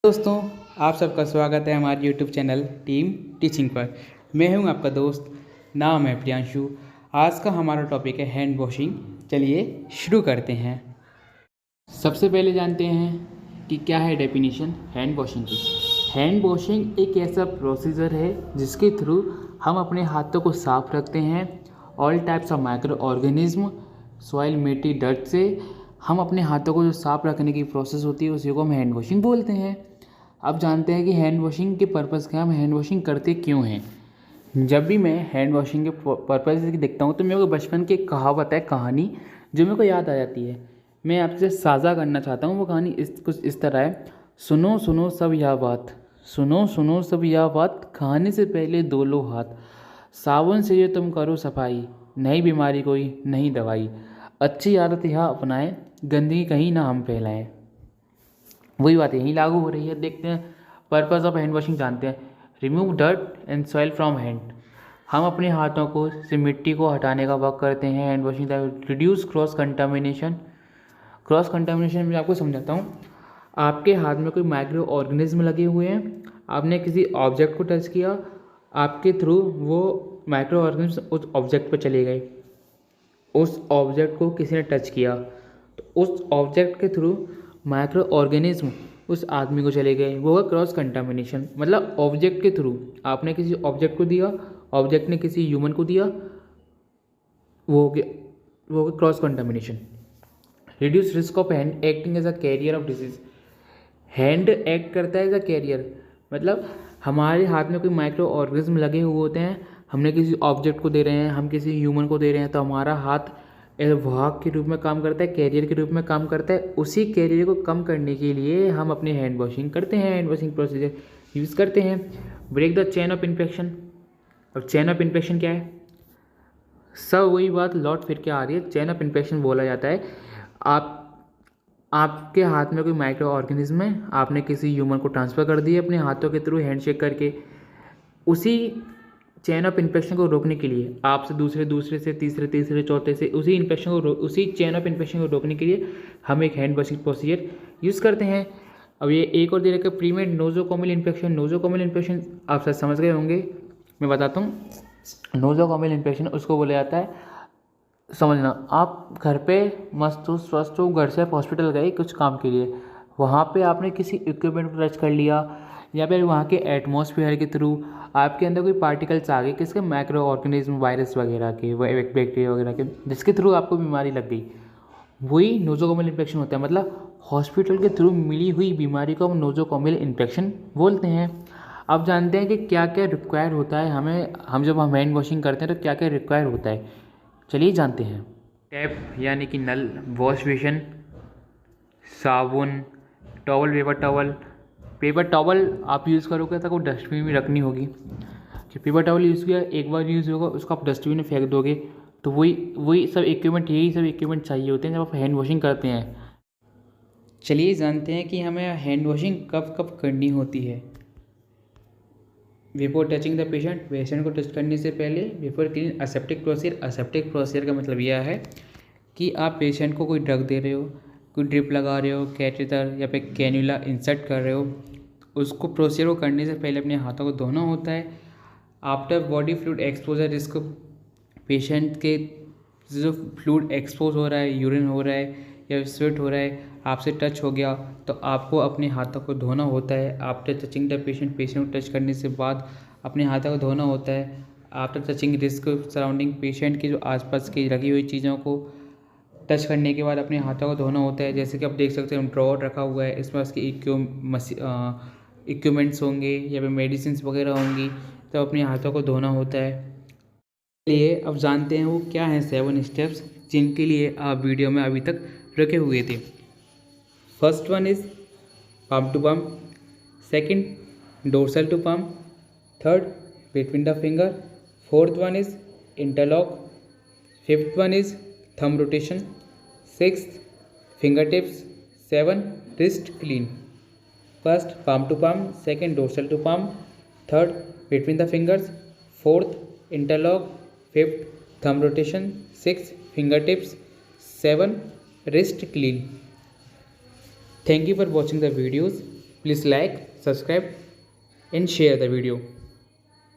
दोस्तों, आप सबका स्वागत है हमारे यूट्यूब चैनल टीम टीचिंग पर। मैं हूं आपका दोस्त, नाम है प्रियांशु। आज का हमारा टॉपिक है हैंड वॉशिंग। चलिए शुरू करते हैं। सबसे पहले जानते हैं कि क्या है डेफिनेशन हैंड वॉशिंग की। हैंड वॉशिंग एक ऐसा प्रोसीजर है जिसके थ्रू हम अपने हाथों को साफ रखते हैं all types of micro organism, soil, मिट्टी, डर्ट से हम अपने हाथों को जो साफ रखने की प्रोसेस होती है उसी को हम हैंड वॉशिंग बोलते हैं। अब जानते हैं कि हैंड वॉशिंग के पर्पज़ क्या, हम हैंड वॉशिंग करते क्यों हैं। जब भी मैं हैंड वॉशिंग के पर्पज़ देखता हूँ तो मेरे को बचपन की एक कहावत है, कहानी जो मेरे को याद आ जाती है। मैं आपसे साझा करना चाहता हूँ। वो कहानी कुछ इस तरह है। सुनो सुनो सब यह बात, सुनो सुनो सब यह बात, खाने से पहले धो लो हाथ। साबुन से ये तुम करो सफाई, नई बीमारी कोई नई दवाई। अच्छी आदत यह अपनाएं, गंदगी कहीं ना हम फैलाएं। वही बात यहीं लागू हो रही है। देखते हैं पर्पज़ ऑफ हैंड वॉशिंग जानते हैं। Remove dirt and soil from hand. हम अपने हाथों को से मिट्टी को हटाने का वर्क करते हैं hand washing. Reduce cross contamination. Cross contamination में आपको समझाता हूँ। आपके हाथ में कोई माइक्रो ऑर्गेनिज्म लगे हुए हैं, आपने किसी ऑब्जेक्ट को टच किया, आपके थ्रू वो माइक्रो ऑर्गेनिज्म उस ऑब्जेक्ट पर चले गए। उस ऑब्जेक्ट को किसी ने टच किया तो उस ऑब्जेक्ट के थ्रू माइक्रो ऑर्गेनिज्म उस आदमी को चले गए। वो है क्रॉस कंटामिनेशन। मतलब ऑब्जेक्ट के थ्रू आपने किसी ऑब्जेक्ट को दिया, ऑब्जेक्ट ने किसी ह्यूमन को दिया, वो हो गया cross contamination. Reduce risk of hand acting as a carrier of disease. Hand act करता है एज अ कैरियर, मतलब हमारे हाथ में कोई माइक्रो ऑर्गेनिज्म लगे हुए होते हैं, हमने किसी ऑब्जेक्ट को दे रहे हैं, हम किसी ह्यूमन को दे रहे हैं, तो हमारा हाथ वाहक के रूप में काम करता है, कैरियर के रूप में काम करता है। उसी कैरियर को कम करने के लिए हम अपने हैंड वॉशिंग करते हैं, हैंड वॉशिंग प्रोसीजर यूज़ करते हैं। Break the chain of infection. अब चेन ऑफ इन्फेक्शन क्या है? सब वही बात लौट फिर के आ रही है। चेन ऑफ इन्फेक्शन बोला जाता है आपके हाथ में कोई माइक्रो ऑर्गेनिज्म है, आपने किसी ह्यूमन को ट्रांसफ़र कर दिया अपने हाथों के थ्रू हैंडशेक करके। उसी चेन ऑफ इन्फेक्शन को रोकने के लिए आपसे दूसरे से तीसरे चौथे से उसी चेन ऑफ इन्फेक्शन को रोकने के लिए हम एक हैंड वॉशिंग प्रोसीजर यूज़ करते हैं। अब ये एक और दे रखा है prevent nosocomial infection. Nosocomial infection आप सब समझ गए होंगे, मैं बताता हूँ। नोजोकोमियल इन्फेक्शन उसको बोला जाता है, समझना, आप घर पे मस्त हो, स्वस्थ हो, घर से आप हॉस्पिटल गए कुछ काम के लिए, वहाँ पे आपने किसी इक्विपमेंट को टच कर लिया या फिर वहाँ के एटमॉस्फेयर के थ्रू आपके अंदर कोई पार्टिकल्स आ गए, किसके, माइक्रो ऑर्गेनिज्म, वायरस वगैरह के, बैक्टीरिया वगैरह के, जिसके थ्रू आपको बीमारी लग गई, वही नोजोकोमियल इन्फेक्शन होता है। मतलब हॉस्पिटल के थ्रू मिली हुई बीमारी को हम नोजोकोमियल इन्फेक्शन बोलते हैं। अब जानते हैं कि क्या क्या रिक्वायर होता है हमें, हम जब हम हैंड वॉशिंग करते हैं तो क्या क्या रिक्वायर होता है, चलिए जानते हैं। टैप यानी कि नल, वॉश बेसिन, साबुन, टॉवल, पेपर टॉवल आप यूज़ करोगे तो आपको डस्टबिन में रखनी होगी। जो पेपर टॉवल यूज़ किया एक बार यूज़ होगा उसको आप डस्टबिन में फेंक दोगे। तो वही सब इक्विपमेंट, यही सब इक्विपमेंट चाहिए होते हैं जब आप हैंड वॉशिंग करते हैं। चलिए जानते हैं कि हमें हैंड वॉशिंग कब कब करनी होती है। बिफोर टचिंग द पेशेंट को टच करने से पहले, before clean aseptic procedure. Aseptic procedure का मतलब यह है कि आप पेशेंट को कोई ड्रग दे रहे हो, कोई ड्रिप लगा रहे हो, कैथेटर या फिर कैन्यूला इंसर्ट कर रहे हो, उसको प्रोसीजर को करने से पहले अपने हाथों को धोना होता है। आफ्टर बॉडी फ्लूइड एक्सपोजर, जिसको पेशेंट के जो फ्लूइड एक्सपोज हो रहा है, यूरिन हो रहा है या स्वेट हो रहा है, आपसे टच हो गया तो आपको अपने हाथों को धोना होता है। आफ्टर टचिंग द पेशेंट को टच करने से बाद अपने हाथों को धोना होता है। After touching risk surrounding, patient की जो आसपास की लगी हुई चीज़ों को टच करने के बाद अपने हाथों को धोना होता है। जैसे कि आप देख सकते हैं ड्रॉवर रखा हुआ है, इसमें उसके इक्विपमेंट्स होंगे या फिर मेडिसिन वगैरह होंगी, तो अपने हाथों को धोना होता है। चलिए अब जानते हैं वो क्या हैं 7 स्टेप्स जिनके लिए आप वीडियो में अभी तक रखे हुए थे। First one is palm to palm, second dorsal to palm, third between the finger, fourth one is interlock, fifth one is thumb rotation, sixth fingertips, 7 wrist clean. First palm to palm, second dorsal to palm, third between the fingers, fourth interlock, fifth thumb rotation, sixth fingertips, 7 wrist clean. Thank you for watching the videos. Please like, subscribe and share the video.